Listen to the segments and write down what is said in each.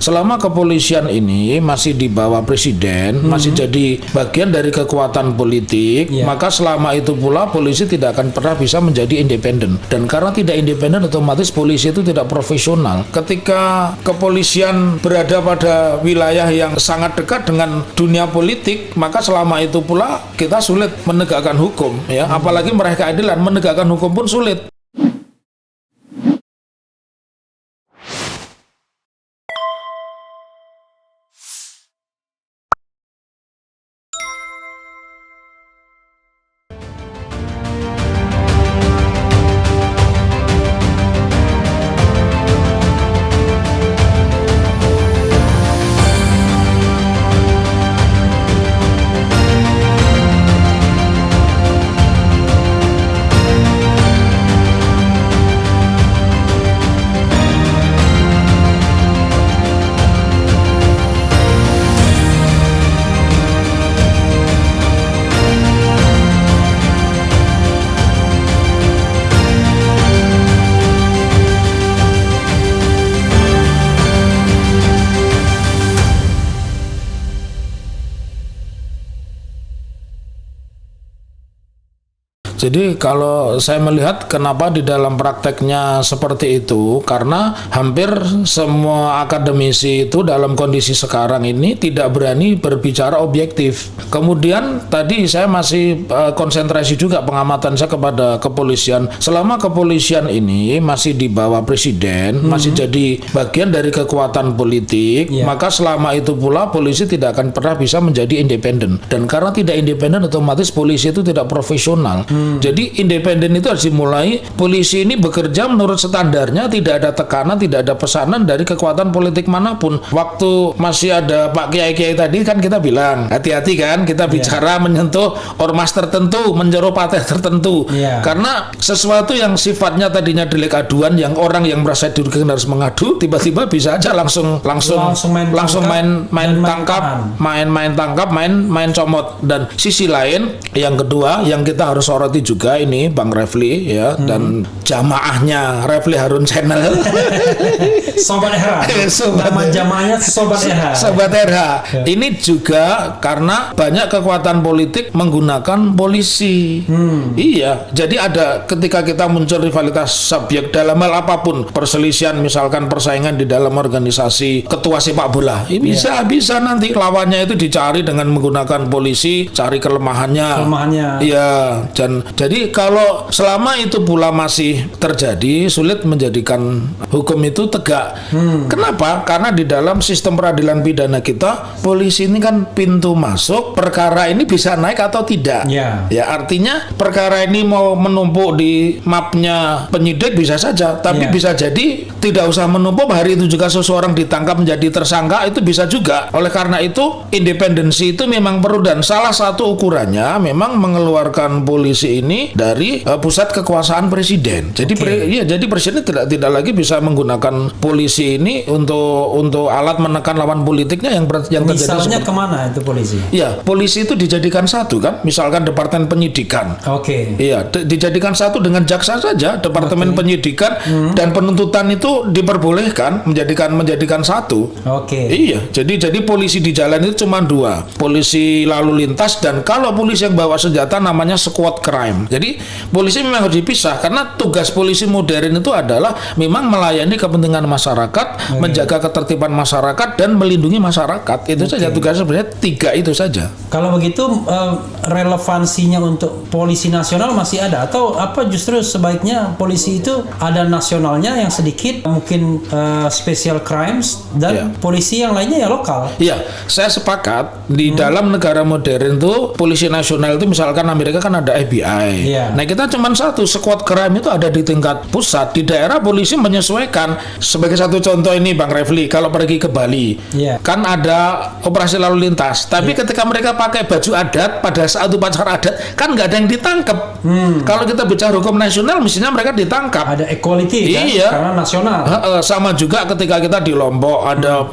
selama kepolisian ini masih di bawah presiden, masih jadi bagian dari kekuatan politik, maka selama itu pula polisi tidak akan pernah bisa menjadi independen. Dan karena tidak independen, otomatis polisi itu tidak profesional. Ketika kepolisian berada pada wilayah yang sangat dekat dengan dunia politik, maka selama itu pula kita sulit menegakkan hukum, ya. Apalagi meraih keadilan, menegakkan hukum pun sulit. Jadi kalau saya melihat kenapa di dalam prakteknya seperti itu, karena hampir semua akademisi itu dalam kondisi sekarang ini tidak berani berbicara objektif. Kemudian tadi saya masih konsentrasi juga pengamatan saya kepada kepolisian. Selama kepolisian ini masih di bawah presiden, masih jadi bagian dari kekuatan politik, maka selama itu pula polisi tidak akan pernah bisa menjadi independen. Dan karena tidak independen, otomatis polisi itu tidak profesional. Jadi independen itu harus dimulai, polisi ini bekerja menurut standarnya, tidak ada tekanan, tidak ada pesanan dari kekuatan politik manapun. Waktu masih ada Pak Kiai-Kiai tadi kan kita bilang, hati-hati kan kita bicara menyentuh ormas tertentu, menjeruh partai tertentu. Karena sesuatu yang sifatnya tadinya delik aduan, yang orang yang merasa dirugikan harus mengadu, tiba-tiba bisa aja langsung main tangkap, main comot. Dan sisi lain, yang kedua yang kita harus soroti juga ini Bang Refli, ya, dan jamaahnya Refli Harun Channel. Sobat RH. Nama jamaahnya Sobat RH. Sobat RH. Ini juga karena banyak kekuatan politik menggunakan polisi. Iya, jadi ada ketika kita muncul rivalitas subjek dalam hal apapun, perselisihan misalkan persaingan di dalam organisasi ketua sepak bola, ini bisa nanti lawannya itu dicari dengan menggunakan polisi, cari kelemahannya. Iya, dan jadi kalau selama itu pula masih terjadi, sulit menjadikan hukum itu tegak. Kenapa? Karena di dalam sistem peradilan pidana kita, polisi ini kan pintu masuk, perkara ini bisa naik atau tidak. Ya, artinya perkara ini mau menumpuk di mapnya penyidik bisa saja, tapi bisa jadi tidak usah menumpuk, hari itu juga seseorang ditangkap menjadi tersangka, itu bisa juga. Oleh karena itu, independensi itu memang perlu, dan salah satu ukurannya memang mengeluarkan polisi ini dari pusat kekuasaan presiden. Jadi jadi presiden tidak lagi bisa menggunakan polisi ini untuk alat menekan lawan politiknya yang terjadi. Misalnya kemana itu polisi? Iya, polisi itu dijadikan satu kan, misalkan departemen penyidikan. Iya, dijadikan satu dengan jaksa saja, departemen penyidikan dan penuntutan itu diperbolehkan menjadikan satu. Iya, jadi polisi di jalan itu cuma dua, polisi lalu lintas, dan kalau polisi yang bawa senjata namanya squad crime. Jadi polisi memang harus dipisah, karena tugas polisi modern itu adalah memang melayani kepentingan masyarakat, menjaga ketertiban masyarakat dan melindungi masyarakat. Itu saja tugasnya, sebenarnya tiga itu saja. Kalau begitu relevansinya untuk polisi nasional masih ada, atau apa justru sebaiknya polisi itu ada nasionalnya yang sedikit, mungkin special crimes, dan polisi yang lainnya ya lokal? Iya, saya sepakat di dalam negara modern tuh polisi nasional itu, misalkan Amerika kan ada FBI. Nah, kita cuma satu, squad crime itu ada di tingkat pusat. Di daerah polisi menyesuaikan. Sebagai satu contoh ini Bang Refli, kalau pergi ke Bali kan ada operasi lalu lintas, tapi ketika mereka pakai baju adat pada saat upacara adat kan nggak ada yang ditangkap. Kalau kita bicara hukum nasional, mestinya mereka ditangkap. Ada equality kan? Karena nasional. Sama juga ketika kita di Lombok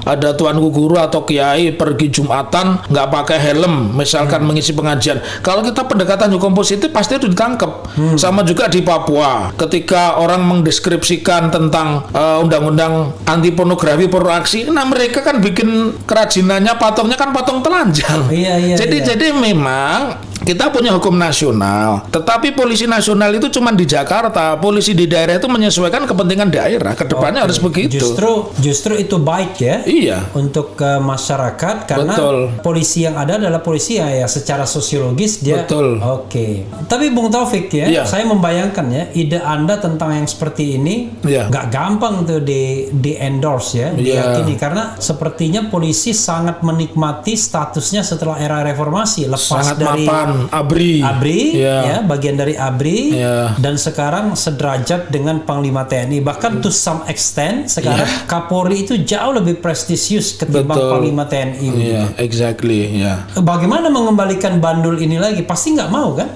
ada tuanku guru atau kiai pergi Jumatan nggak pakai helm, misalkan mengisi pengajian. Kalau kita pendekatan hukum positif pasti pasti itu ditangkap. Sama juga di Papua, ketika orang mendeskripsikan tentang undang-undang anti pornografi pornoaksi, nah mereka kan bikin kerajinannya patungnya kan patung telanjang. Jadi memang kita punya hukum nasional, tetapi polisi nasional itu cuma di Jakarta, polisi di daerah itu menyesuaikan kepentingan daerah. Kedepannya harus begitu. Justru itu baik ya. Iya. Untuk masyarakat, karena polisi yang ada adalah polisi ya secara sosiologis dia. Betul. Oke. Tapi Bung Taufik ya, saya membayangkan ya ide Anda tentang yang seperti ini nggak gampang tuh di endorse ya, diyakini, karena sepertinya polisi sangat menikmati statusnya setelah era reformasi, lepas sangat dari mapan. ABRI ya, bagian dari ABRI, dan sekarang sederajat dengan Panglima TNI, bahkan to some extent sekarang Kapolri itu jauh lebih prestisius ketimbang Panglima TNI. Exactly. Bagaimana mengembalikan bandul ini lagi? Pasti nggak mau kan?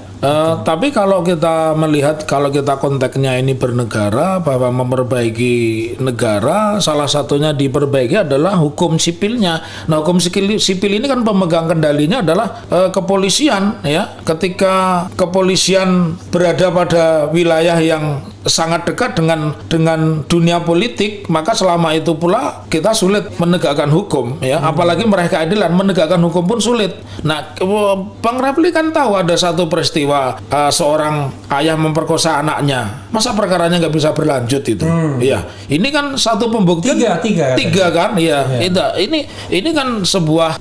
Tapi kalau kita melihat, kalau kita konteksnya ini bernegara, bahwa memperbaiki negara, salah satunya diperbaiki adalah hukum sipilnya. Nah, hukum sipil ini kan pemegang kendalinya adalah kepolisian, ya. Ketika kepolisian berada pada wilayah yang sangat dekat dengan dunia politik, maka selama itu pula kita sulit menegakkan hukum, ya. Apalagi meraih keadilan, menegakkan hukum pun sulit. Nah, Bang Refli kan tahu ada satu peristiwa seorang ayah memperkosa anaknya, masa perkaranya nggak bisa berlanjut itu? Iya, ini kan satu pembuktian tiga kan? Iya. Ini kan sebuah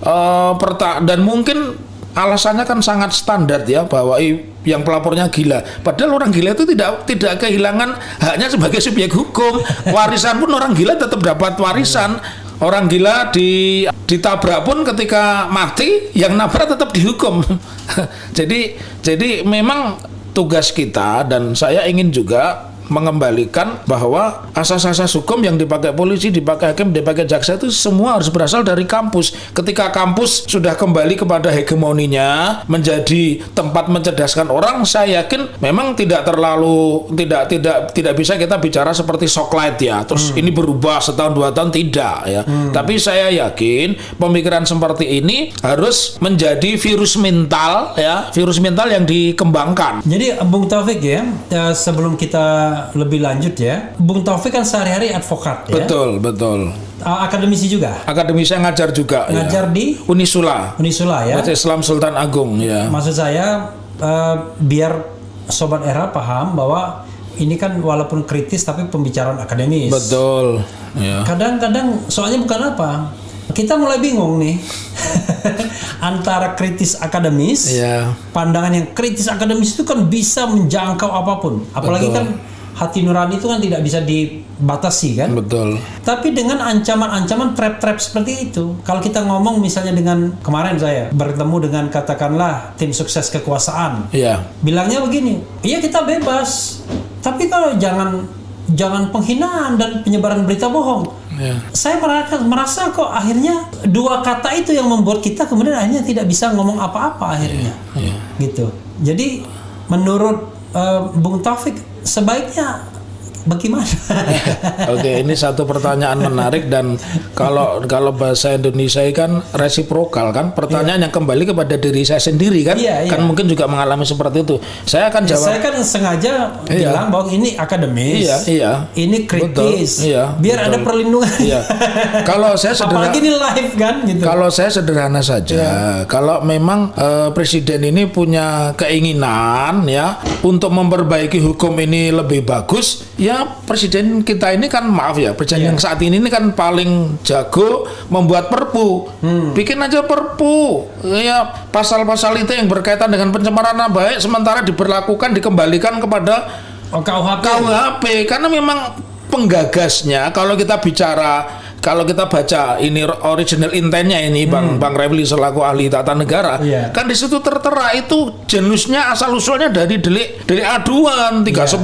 dan mungkin alasannya kan sangat standar ya, bahwa yang pelapornya gila. Padahal orang gila itu tidak kehilangan haknya sebagai subjek hukum. Warisan pun orang gila tetap dapat warisan. Orang gila ditabrak pun ketika mati, yang nabrak tetap dihukum. Jadi memang tugas kita, dan saya ingin juga mengembalikan bahwa asas-asas hukum yang dipakai polisi, dipakai hakim, dipakai jaksa itu semua harus berasal dari kampus. Ketika kampus sudah kembali kepada hegemoninya, menjadi tempat mencerdaskan orang, saya yakin memang tidak bisa kita bicara seperti shocklight ya. Terus ini berubah setahun 2 tahun, tidak ya. Tapi saya yakin pemikiran seperti ini harus menjadi virus mental ya, virus mental yang dikembangkan. Jadi Bung Taufik ya, sebelum kita lebih lanjut ya, Bung Taufik kan sehari-hari advokat ya. Betul. Akademisi juga. Akademisi yang ngajar juga. Ngajar di Unisula ya. Majelis Islam Sultan Agung ya. Maksud saya biar Sobat Era paham bahwa ini kan walaupun kritis tapi pembicaraan akademis. Betul. Ya. Kadang-kadang soalnya bukan apa. Kita mulai bingung nih antara kritis akademis, pandangan yang kritis akademis itu kan bisa menjangkau apapun. Apalagi kan hati nurani itu kan tidak bisa dibatasi kan. Betul. Tapi dengan ancaman-ancaman trap-trap seperti itu, kalau kita ngomong misalnya dengan kemarin saya bertemu dengan katakanlah tim sukses kekuasaan, bilangnya begini, iya kita bebas, tapi kalau jangan penghinaan dan penyebaran berita bohong. Saya merasa kok akhirnya dua kata itu yang membuat kita kemudian akhirnya tidak bisa ngomong apa-apa akhirnya, gitu. Jadi menurut Bung Taufik sebaiknya bagaimana? Oke, ini satu pertanyaan menarik, dan kalau bahasa Indonesia kan resiprokal kan, pertanyaan yang kembali kepada diri saya sendiri kan, kan mungkin juga mengalami seperti itu. Saya akan jawab. Saya kan sengaja bilang bahwa ini akademis, ini kritis, biar ada perlindungan. Kalau saya sederhana, apalagi ini live kan, gitu. Kalau saya sederhana saja, kalau memang presiden ini punya keinginan ya untuk memperbaiki hukum ini lebih bagus, ya presiden kita ini kan presiden yang saat ini kan paling jago membuat perpu. Bikin aja perpu ya, pasal-pasal itu yang berkaitan dengan pencemaran nama baik sementara dikembalikan kepada KUHP karena memang penggagasnya, kalau kita baca ini original intentnya ini Bang Refli selaku ahli tata negara, kan di situ tertera itu jenusnya asal usulnya dari delik aduan 310,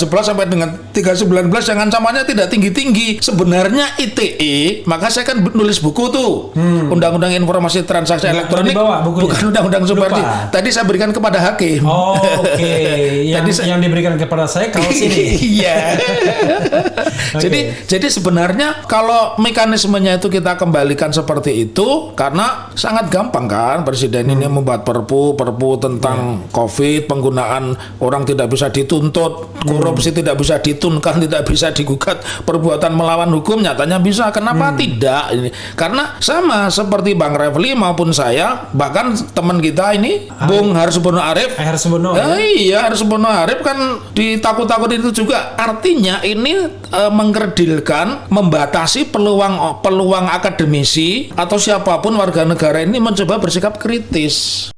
311 sampai dengan 319 yang ancamannya tidak tinggi-tinggi. Sebenarnya ITE, maka saya kan nulis buku tuh, Undang-Undang Informasi Transaksi Elektronik, bukan Undang-Undang Supardi. Tadi saya berikan kepada hakim. Yang diberikan kepada saya kaos ini. Jadi sebenarnya kalau mekanismenya itu kita kembalikan seperti itu, karena sangat gampang kan Presiden ini membuat perpu tentang COVID, penggunaan orang tidak bisa dituntut, korupsi tidak bisa ditunkan, tidak bisa digugat, perbuatan melawan hukum nyatanya bisa. Kenapa tidak? Ini karena sama seperti Bang Refli maupun saya, bahkan teman kita ini Bung Harsubono Arif. Iya, Harsubono Arif kan ditakut-takutin itu juga. Artinya ini mengkerdilkan, membatasi peluang akademisi atau siapapun warga negara ini mencoba bersikap kritis.